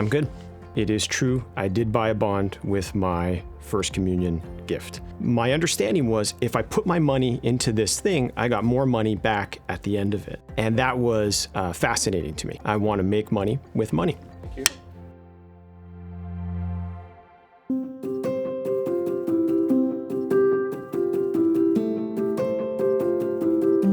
I'm good. It is true, I did buy a bond with my first communion gift. My understanding was if I put my money into this thing, I got more money back at the end of it. And that was fascinating to me. I want to make money with money. Thank you.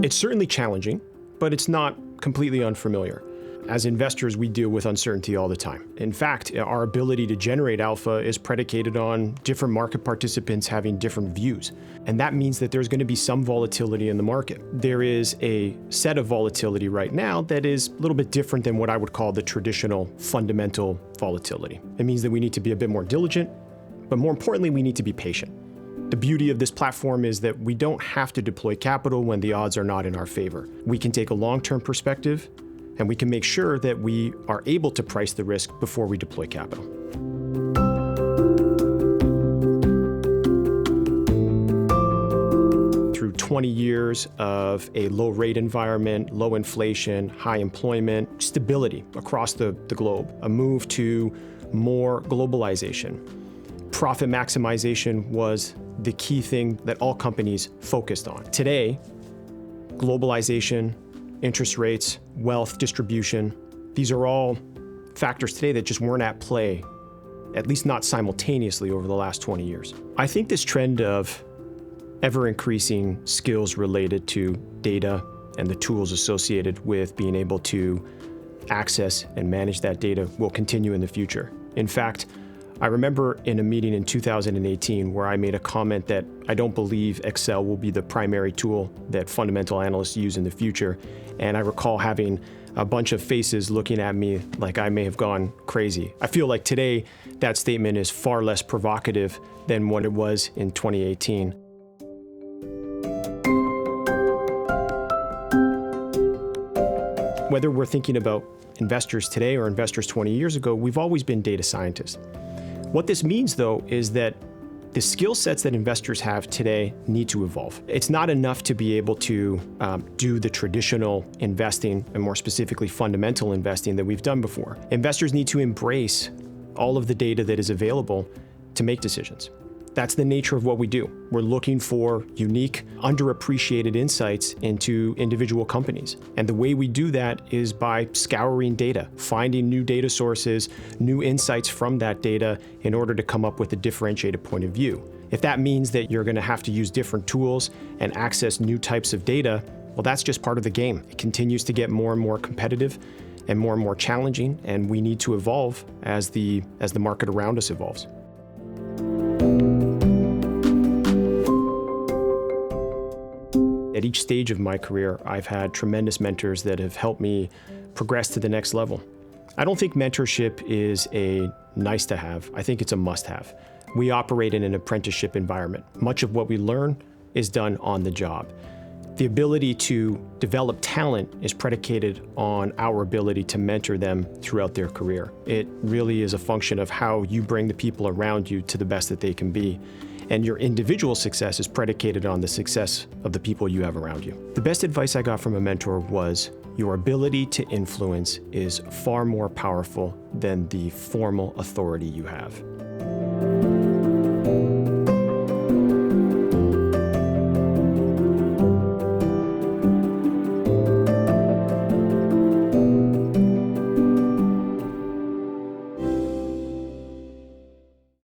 It's certainly challenging, but it's not completely unfamiliar. As investors, we deal with uncertainty all the time. In fact, our ability to generate alpha is predicated on different market participants having different views. And that means that there's going to be some volatility in the market. There is a set of volatility right now that is a little bit different than what I would call the traditional fundamental volatility. It means that we need to be a bit more diligent, but more importantly, we need to be patient. The beauty of this platform is that we don't have to deploy capital when the odds are not in our favor. We can take a long-term perspective, and we can make sure that we are able to price the risk before we deploy capital. Through 20 years of a low rate environment, low inflation, high employment, stability across the globe, a move to more globalization. Profit maximization was the key thing that all companies focused on. Today, globalization, interest rates, wealth distribution, these are all factors today that just weren't at play, at least not simultaneously over the last 20 years. I think this trend of ever-increasing skills related to data and the tools associated with being able to access and manage that data will continue in the future. In fact, I remember in a meeting in 2018 where I made a comment that I don't believe Excel will be the primary tool that fundamental analysts use in the future. And I recall having a bunch of faces looking at me like I may have gone crazy. I feel like today that statement is far less provocative than what it was in 2018. Whether we're thinking about investors today or investors 20 years ago, we've always been data scientists. What this means, though, is that the skill sets that investors have today need to evolve. It's not enough to be able to do the traditional investing, and more specifically fundamental investing that we've done before. Investors need to embrace all of the data that is available to make decisions. That's the nature of what we do. We're looking for unique, underappreciated insights into individual companies. And the way we do that is by scouring data, finding new data sources, new insights from that data in order to come up with a differentiated point of view. If that means that you're going to have to use different tools and access new types of data, well, that's just part of the game. It continues to get more and more competitive and more challenging, and we need to evolve as the market around us evolves. At each stage of my career, I've had tremendous mentors that have helped me progress to the next level. I don't think mentorship is a nice to have. I think it's a must have. We operate in an apprenticeship environment. Much of what we learn is done on the job. The ability to develop talent is predicated on our ability to mentor them throughout their career. It really is a function of how you bring the people around you to the best that they can be. And your individual success is predicated on the success of the people you have around you. The best advice I got from a mentor was, your ability to influence is far more powerful than the formal authority you have.